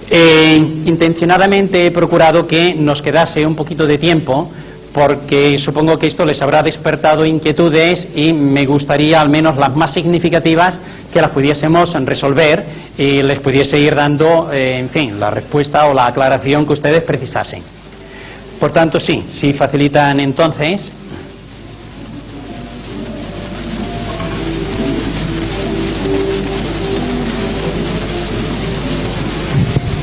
Intencionadamente he procurado que nos quedase un poquito de tiempo, porque supongo que esto les habrá despertado inquietudes y me gustaría al menos las más significativas que las pudiésemos resolver y les pudiese ir dando, en fin, la respuesta o la aclaración que ustedes precisasen. Por tanto, sí, si facilitan entonces.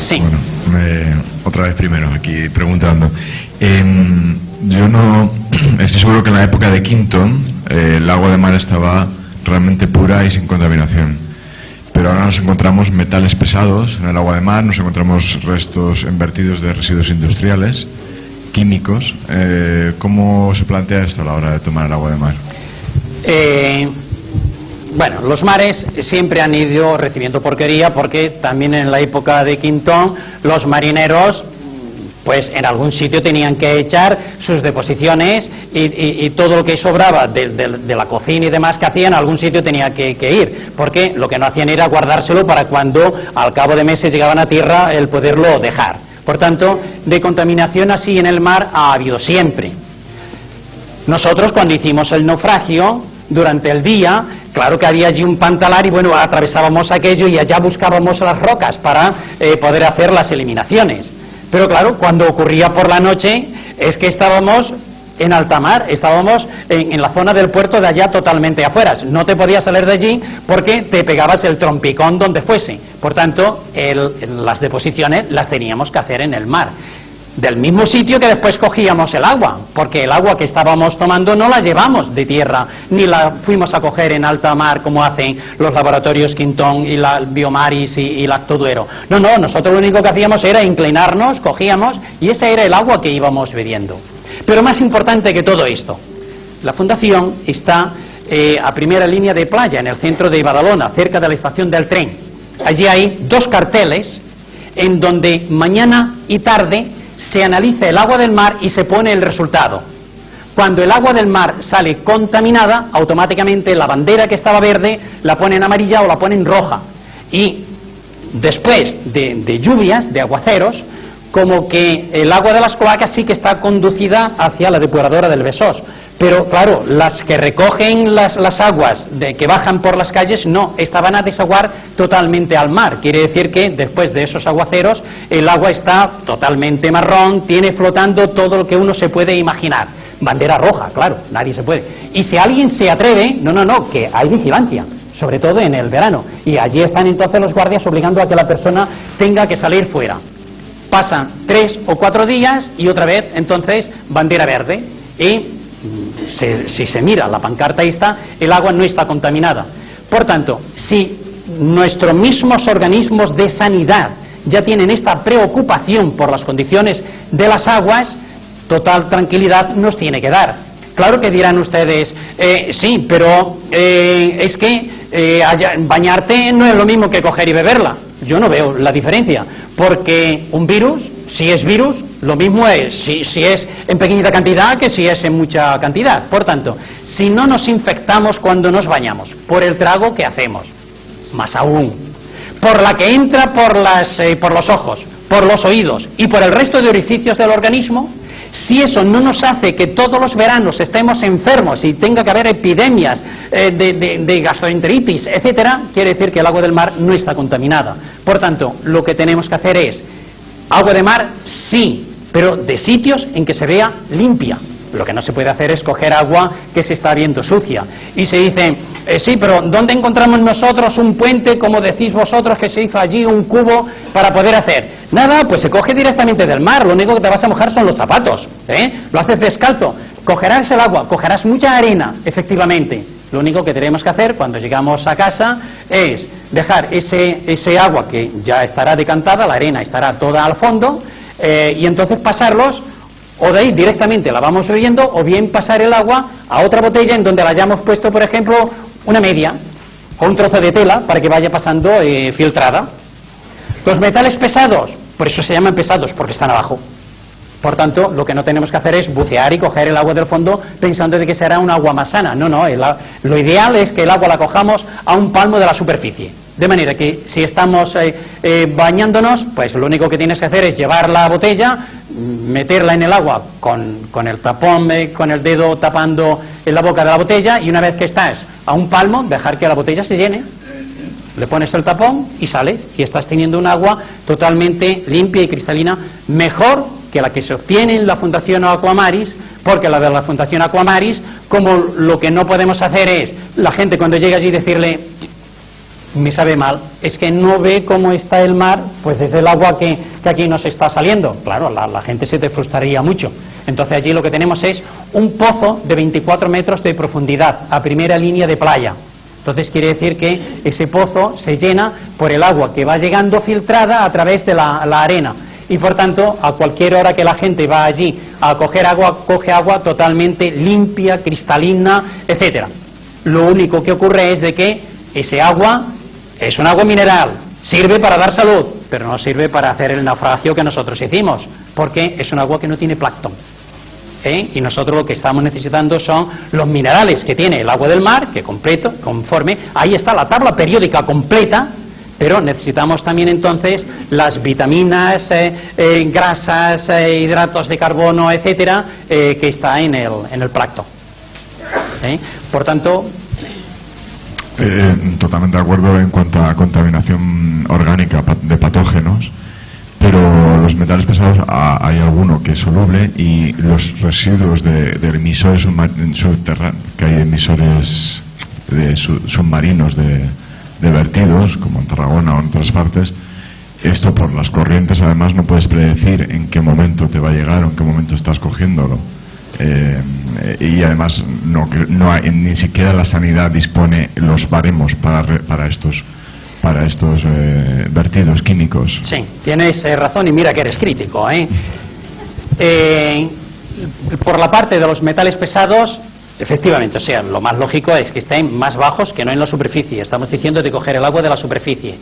Sí. Bueno, otra vez primero, aquí preguntando. Yo no estoy seguro que en la época de Quinton el agua de mar estaba realmente pura y sin contaminación. Pero ahora nos encontramos metales pesados en el agua de mar, nos encontramos restos en vertidos de residuos industriales, químicos. ¿Cómo se plantea esto a la hora de tomar el agua de mar? Bueno, los mares siempre han ido recibiendo porquería, porque también en la época de Quinton los marineros pues en algún sitio tenían que echar sus deposiciones y todo lo que sobraba de la cocina y demás que hacían, a algún sitio tenía que ir, porque lo que no hacían era guardárselo para cuando al cabo de meses llegaban a tierra el poderlo dejar. Por tanto, de contaminación así en el mar ha habido siempre. Nosotros cuando hicimos el naufragio, durante el día, claro que había allí un pantalar y bueno, atravesábamos aquello y allá buscábamos las rocas para poder hacer las eliminaciones. Pero claro, cuando ocurría por la noche es que estábamos en alta mar, estábamos en la zona del puerto de allá totalmente afuera. No te podías salir de allí porque te pegabas el trompicón donde fuese. Por tanto, las deposiciones las teníamos que hacer en el mar. Del mismo sitio que después cogíamos el agua, porque el agua que estábamos tomando no la llevamos de tierra, ni la fuimos a coger en alta mar como hacen los laboratorios Quinton y la Biomaris y Lactoduero. No, nosotros lo único que hacíamos era inclinarnos, cogíamos y ese era el agua que íbamos bebiendo. Pero más importante que todo esto, la fundación está a primera línea de playa, en el centro de Badalona, cerca de la estación del tren. Allí hay 2 carteles en donde mañana y tarde se analiza el agua del mar y se pone el resultado. Cuando el agua del mar sale contaminada, automáticamente la bandera que estaba verde la ponen amarilla o la ponen roja. Y después de lluvias, de aguaceros, como que el agua de las cloacas sí que está conducida hacia la depuradora del Besós. Pero claro, las que recogen las aguas que bajan por las calles, no, estaban a desaguar totalmente al mar. Quiere decir que después de esos aguaceros el agua está totalmente marrón, tiene flotando todo lo que uno se puede imaginar. Bandera roja, claro, nadie se puede. Y si alguien se atreve, no, que hay vigilancia, sobre todo en el verano. Y allí están entonces los guardias obligando a que la persona tenga que salir fuera. Pasan 3 o 4 días y otra vez entonces bandera verde. Y si se mira la pancarta, ahí está, el agua no está contaminada. Por tanto, si nuestros mismos organismos de sanidad ya tienen esta preocupación por las condiciones de las aguas, total tranquilidad nos tiene que dar. Claro que dirán ustedes, sí, pero es que bañarte no es lo mismo que coger y beberla. Yo no veo la diferencia, porque un virus, si es virus, lo mismo es si es en pequeñita cantidad que si es en mucha cantidad. Por tanto, si no nos infectamos cuando nos bañamos, por el trago que hacemos, más aún, por la que entra por los ojos, por los oídos y por el resto de orificios del organismo, si eso no nos hace que todos los veranos estemos enfermos y tenga que haber epidemias de gastroenteritis, etcétera, quiere decir que el agua del mar no está contaminada. Por tanto, lo que tenemos que hacer es agua de mar, sí, pero de sitios en que se vea limpia. Lo que no se puede hacer es coger agua que se está viendo sucia. Y se dice, sí, pero ¿dónde encontramos nosotros un puente, como decís vosotros, que se hizo allí un cubo para poder hacer? Nada, pues se coge directamente del mar, lo único que te vas a mojar son los zapatos, lo haces descalzo, cogerás el agua, cogerás mucha arena, efectivamente. Lo único que tenemos que hacer cuando llegamos a casa es dejar ese agua que ya estará decantada, la arena estará toda al fondo, y entonces pasarlos, o de ahí directamente la vamos bebiendo, o bien pasar el agua a otra botella en donde la hayamos puesto, por ejemplo, una media o un trozo de tela para que vaya pasando filtrada. Los metales pesados, por eso se llaman pesados, porque están abajo. Por tanto, lo que no tenemos que hacer es bucear y coger el agua del fondo pensando de que será un agua más sana. No, lo ideal es que el agua la cojamos a un palmo de la superficie. De manera que si estamos bañándonos, pues lo único que tienes que hacer es llevar la botella, meterla en el agua con el tapón, con el dedo tapando en la boca de la botella, y una vez que estás a un palmo, dejar que la botella se llene, le pones el tapón y sales, y estás teniendo un agua totalmente limpia y cristalina, mejor que la que se obtiene en la Fundación Aquamaris, porque la de la Fundación Aquamaris, como lo que no podemos hacer es, la gente cuando llega allí decirle, me sabe mal, es que no ve cómo está el mar, pues es el agua que aquí nos está saliendo. Claro, la gente se te frustraría mucho. Entonces allí lo que tenemos es un pozo de 24 metros de profundidad, a primera línea de playa. Entonces quiere decir que ese pozo se llena por el agua que va llegando filtrada a través de la arena. Y por tanto, a cualquier hora que la gente va allí a coger agua, coge agua totalmente limpia, cristalina, etcétera. Lo único que ocurre es de que ese agua es un agua mineral, sirve para dar salud, pero no sirve para hacer el naufragio que nosotros hicimos, porque es un agua que no tiene plancton. Y nosotros lo que estamos necesitando son los minerales que tiene el agua del mar, que completo, conforme, ahí está la tabla periódica completa, pero necesitamos también entonces las vitaminas, grasas, hidratos de carbono, etcétera, que está en el plancton. Por tanto, totalmente de acuerdo en cuanto a contaminación orgánica de patógenos, pero los metales pesados hay alguno que es soluble, y los residuos de emisores subterráneos, que hay emisores submarinos de vertidos, como en Tarragona o en otras partes, esto por las corrientes además no puedes predecir en qué momento te va a llegar o en qué momento estás cogiéndolo. Y además no hay, ni siquiera la sanidad dispone los baremos para estos vertidos químicos. Sí, tienes razón, y mira que eres crítico, por la parte de los metales pesados, efectivamente, o sea, lo más lógico es que estén más bajos que no en la superficie. Estamos diciendo de coger el agua de la superficie.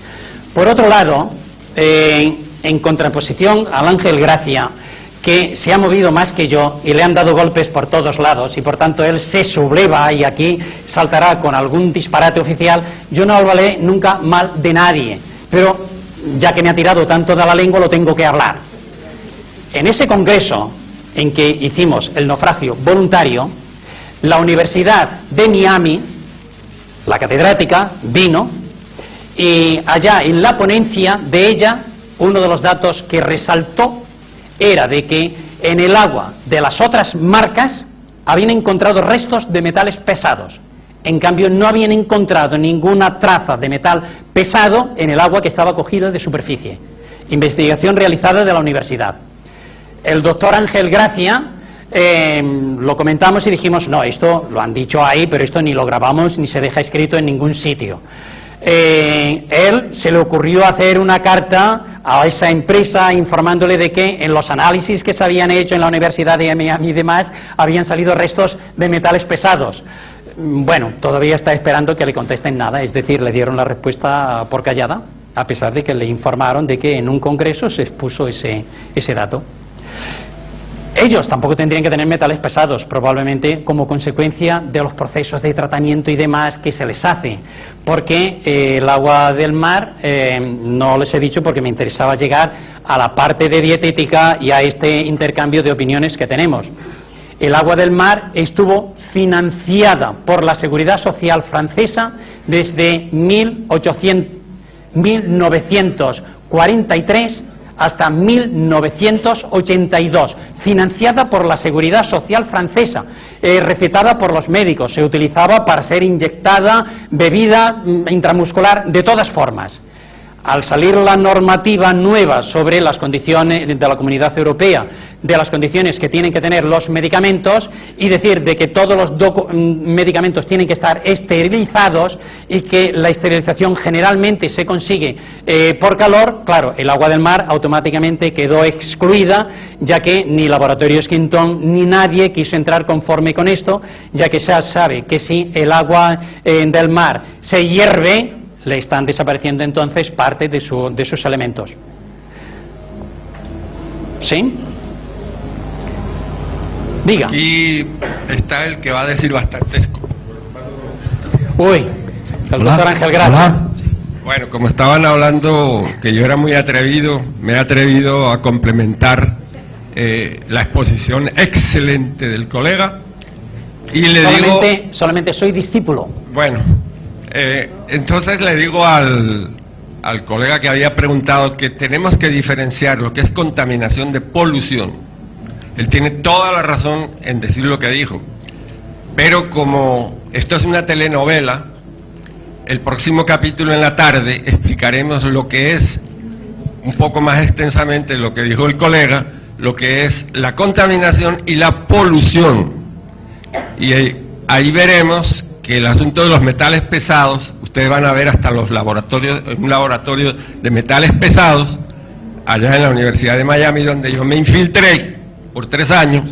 Por otro lado, en contraposición al Ángel Gracia, que se ha movido más que yo y le han dado golpes por todos lados, y por tanto él se subleva y aquí saltará con algún disparate oficial, yo no hablaré nunca mal de nadie, pero ya que me ha tirado tanto de la lengua, lo tengo que hablar. En ese congreso en que hicimos el naufragio voluntario, la Universidad de Miami, la catedrática, vino, y allá en la ponencia de ella, uno de los datos que resaltó era de que en el agua de las otras marcas habían encontrado restos de metales pesados. En cambio, no habían encontrado ninguna traza de metal pesado en el agua que estaba cogida de superficie. Investigación realizada de la universidad. El doctor Ángel Gracia, lo comentamos y dijimos, no, esto lo han dicho ahí, pero esto ni lo grabamos ni se deja escrito en ningún sitio. Él se le ocurrió hacer una carta a esa empresa informándole de que en los análisis que se habían hecho en la Universidad de Miami y demás habían salido restos de metales pesados. Bueno, todavía está esperando que le contesten nada, es decir, le dieron la respuesta por callada, a pesar de que le informaron de que en un congreso se expuso ese dato. Ellos tampoco tendrían que tener metales pesados, probablemente como consecuencia de los procesos de tratamiento y demás que se les hace, porque el agua del mar, no les he dicho porque me interesaba llegar a la parte de dietética y a este intercambio de opiniones que tenemos. El agua del mar estuvo financiada por la Seguridad Social francesa desde 1943 hasta 1982, financiada por la Seguridad Social francesa, recetada por los médicos, se utilizaba para ser inyectada, bebida intramuscular, de todas formas. Al salir la normativa nueva sobre las condiciones de la Comunidad Europea, de las condiciones que tienen que tener los medicamentos, y decir de que todos los medicamentos tienen que estar esterilizados y que la esterilización generalmente se consigue por calor, claro, el agua del mar automáticamente quedó excluida, ya que ni Laboratorios Quintón ni nadie quiso entrar conforme con esto, ya que se sabe que si el agua del mar se hierve, le están desapareciendo entonces parte de sus elementos. ¿Sí? Diga. Aquí está el que va a decir bastantes cosas. Uy, el doctor Ángel Gracia. Hola. Bueno, como estaban hablando que yo era muy atrevido, me he atrevido a complementar la exposición excelente del colega y le solamente soy discípulo. Bueno, entonces le digo al colega que había preguntado que tenemos que diferenciar lo que es contaminación de polución. Él tiene toda la razón en decir lo que dijo, pero como esto es una telenovela, el próximo capítulo en la tarde explicaremos lo que es, un poco más extensamente lo que dijo el colega, lo que es la contaminación y la polución. Y ahí veremos que el asunto de los metales pesados, ustedes van a ver hasta los laboratorios, un laboratorio de metales pesados, allá en la Universidad de Miami, donde yo me infiltré por 3 años,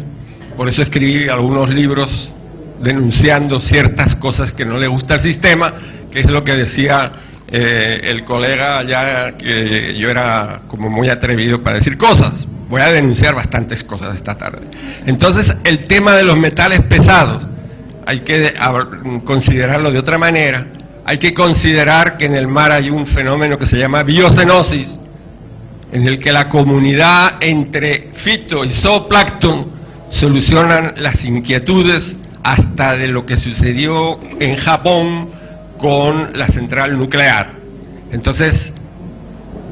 por eso escribí algunos libros denunciando ciertas cosas que no le gusta al sistema, que es lo que decía el colega allá, que yo era como muy atrevido para decir cosas. Voy a denunciar bastantes cosas esta tarde. Entonces, el tema de los metales pesados, hay que considerarlo de otra manera. Hay que considerar que en el mar hay un fenómeno que se llama biocenosis, en el que la comunidad entre fito y zooplancton solucionan las inquietudes hasta de lo que sucedió en Japón con la central nuclear. Entonces,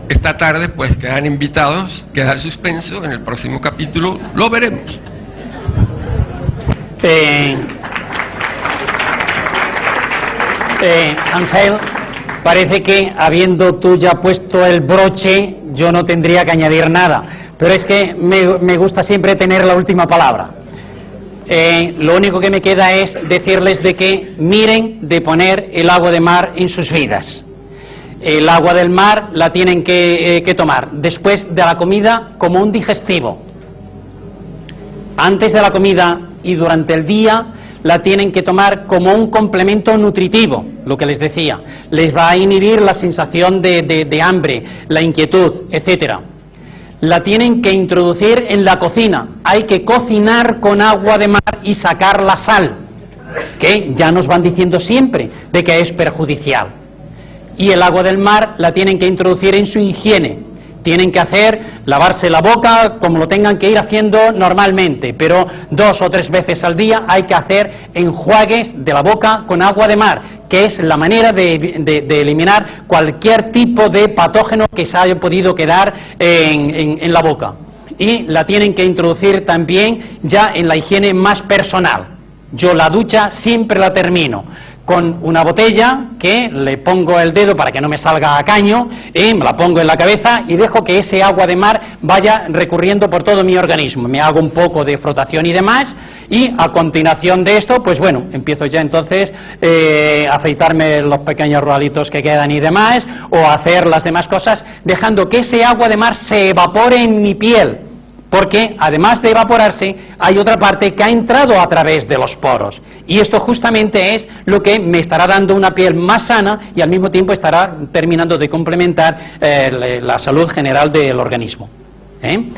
esta tarde pues quedan invitados, queda el suspenso, en el próximo capítulo lo veremos. Ángel, parece que habiendo tú ya puesto el broche, yo no tendría que añadir nada, pero es que me gusta siempre tener la última palabra. Lo único que me queda es decirles de que miren de poner el agua de mar en sus vidas. El agua del mar la tienen que tomar después de la comida como un digestivo. Antes de la comida y durante el día la tienen que tomar como un complemento nutritivo, lo que les decía. Les va a inhibir la sensación de hambre, la inquietud, etcétera. La tienen que introducir en la cocina. Hay que cocinar con agua de mar y sacar la sal, que ya nos van diciendo siempre de que es perjudicial. Y el agua del mar la tienen que introducir en su higiene. Tienen que lavarse la boca como lo tengan que ir haciendo normalmente, pero 2 o 3 veces al día hay que hacer enjuagues de la boca con agua de mar, que es la manera de eliminar cualquier tipo de patógeno que se haya podido quedar en la boca. Y la tienen que introducir también ya en la higiene más personal. Yo la ducha siempre la termino con una botella que le pongo el dedo para que no me salga a caño, y me la pongo en la cabeza y dejo que ese agua de mar vaya recurriendo por todo mi organismo. Me hago un poco de frotación y demás, y a continuación de esto, pues bueno, empiezo ya entonces a afeitarme los pequeños rualitos que quedan y demás, o a hacer las demás cosas, dejando que ese agua de mar se evapore en mi piel. Porque además de evaporarse hay otra parte que ha entrado a través de los poros, y esto justamente es lo que me estará dando una piel más sana y al mismo tiempo estará terminando de complementar la salud general del organismo. Sí.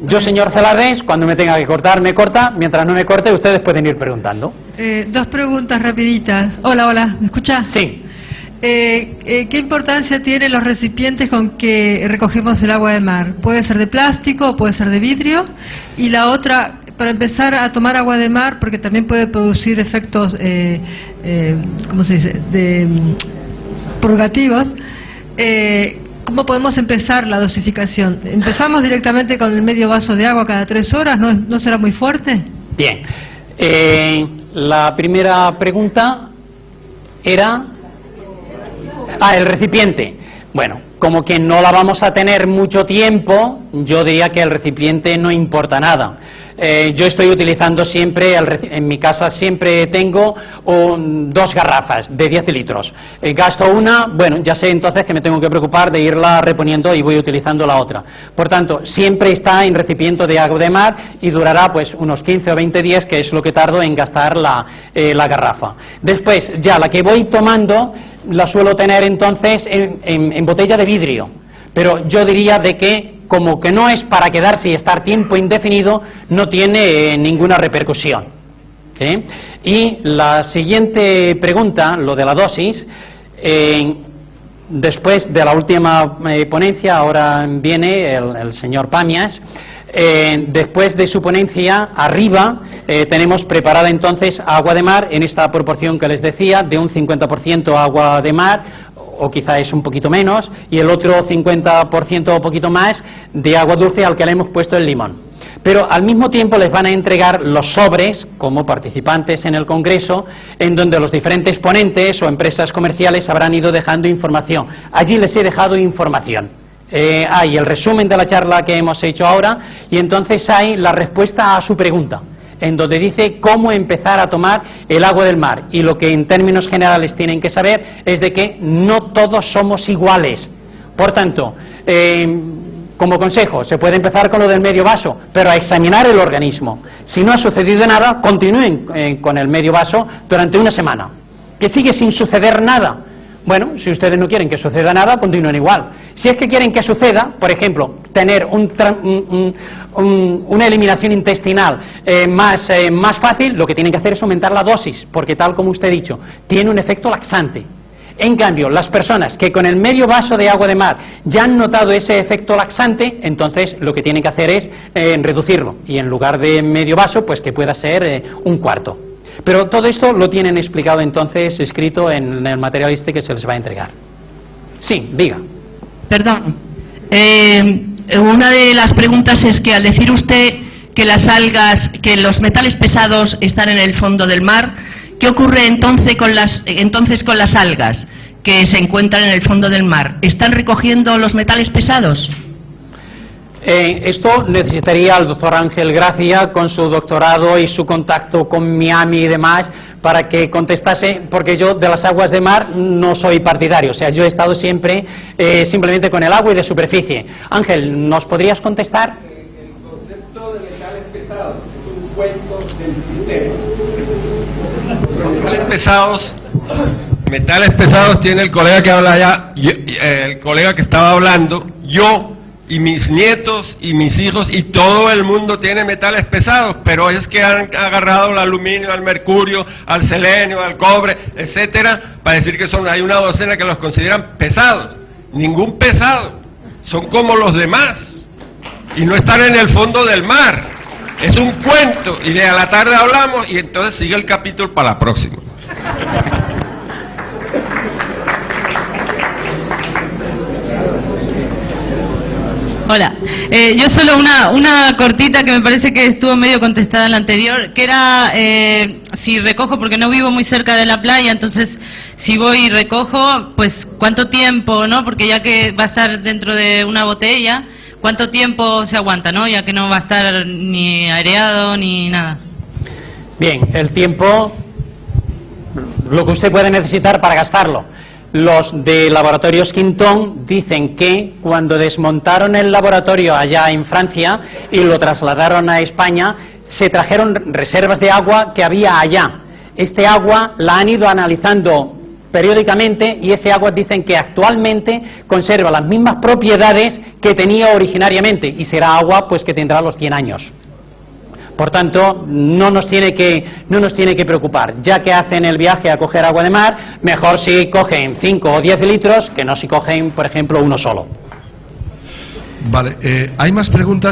Yo, señor Celades, cuando me tenga que cortar me corta, mientras no me corte ustedes pueden ir preguntando. 2 preguntas rapiditas. Hola, ¿me escucha? Sí. ¿Qué importancia tienen los recipientes con que recogemos el agua de mar? ¿Puede ser de plástico o puede ser de vidrio? Y la otra, para empezar a tomar agua de mar, porque también puede producir efectos, ¿cómo se dice?, purgativos, ¿cómo podemos empezar la dosificación? ¿Empezamos directamente con el medio vaso de agua cada 3 horas? ¿No será muy fuerte? Bien. La primera pregunta era... el recipiente. Bueno, como que no la vamos a tener mucho tiempo, yo diría que el recipiente no importa nada. Yo estoy utilizando siempre, en mi casa siempre tengo 2 garrafas de 10 litros. Gasto una, bueno, ya sé entonces que me tengo que preocupar de irla reponiendo y voy utilizando la otra. Por tanto, siempre está en recipiente de agua de mar y durará pues unos 15 o 20 días, que es lo que tardo en gastar la garrafa. Después, ya la que voy tomando, la suelo tener entonces en botella de vidrio. Pero yo diría de que, como que no es para quedarse y estar tiempo indefinido, no tiene ninguna repercusión. Y la siguiente pregunta, lo de la dosis, Después de la última ponencia, ahora viene el señor Pamias. Después de su ponencia, arriba tenemos preparada entonces agua de mar en esta proporción que les decía, de un 50% agua de mar, o quizá es un poquito menos, y el otro 50% o poquito más de agua dulce al que le hemos puesto el limón. Pero al mismo tiempo les van a entregar los sobres, como participantes en el Congreso, en donde los diferentes ponentes o empresas comerciales habrán ido dejando información. Allí les he dejado información. Hay el resumen de la charla que hemos hecho ahora, y entonces hay la respuesta a su pregunta, en donde dice cómo empezar a tomar el agua del mar. Y lo que en términos generales tienen que saber es de que no todos somos iguales. Por tanto, como consejo, se puede empezar con lo del medio vaso, pero a examinar el organismo. Si no ha sucedido nada, continúen con el medio vaso durante una semana. ¿Que sigue sin suceder nada? Bueno, si ustedes no quieren que suceda nada, continúen igual. Si es que quieren que suceda, por ejemplo, tener una eliminación intestinal más fácil, lo que tienen que hacer es aumentar la dosis, porque tal como usted ha dicho, tiene un efecto laxante. En cambio, las personas que con el medio vaso de agua de mar ya han notado ese efecto laxante, entonces lo que tienen que hacer es reducirlo, y en lugar de medio vaso, pues que pueda ser un cuarto. Pero todo esto lo tienen explicado entonces, escrito en el material este que se les va a entregar. Sí, diga. Perdón. Una de las preguntas es que al decir usted que las algas, que los metales pesados están en el fondo del mar, ¿qué ocurre entonces con las algas que se encuentran en el fondo del mar? ¿Están recogiendo los metales pesados? Esto necesitaría al doctor Ángel Gracia, con su doctorado y su contacto con Miami y demás, para que contestase, porque yo de las aguas de mar no soy partidario. O sea, yo he estado siempre simplemente con el agua y de superficie. Ángel, ¿nos podrías contestar? El concepto de metales pesados es un cuento del sistema. Metales pesados tiene el colega que habla allá, el colega que estaba hablando, yo y mis nietos y mis hijos y todo el mundo tiene metales pesados, pero es que han agarrado al aluminio, al mercurio, al selenio, al cobre, etcétera, para decir que hay una docena que los consideran pesados. Ningún pesado, son como los demás y no están en el fondo del mar. Es un cuento, y a la tarde hablamos y entonces sigue el capítulo para la próxima. Hola, yo solo una cortita que me parece que estuvo medio contestada en la anterior, que era si recojo, porque no vivo muy cerca de la playa, entonces si voy y recojo, pues cuánto tiempo, ¿no? Porque ya que va a estar dentro de una botella, ¿cuánto tiempo se aguanta, no? Ya que no va a estar ni aireado ni nada. Bien, el tiempo, lo que usted puede necesitar para gastarlo. Los de Laboratorios Quintón dicen que cuando desmontaron el laboratorio allá en Francia y lo trasladaron a España, se trajeron reservas de agua que había allá. Este agua la han ido analizando periódicamente y ese agua dicen que actualmente conserva las mismas propiedades que tenía originariamente, y será agua pues que tendrá los 100 años. Por tanto, no nos tiene que preocupar. Ya que hacen el viaje a coger agua de mar, mejor si cogen 5 o 10 litros que no si cogen, por ejemplo, uno solo. Vale, hay más preguntas.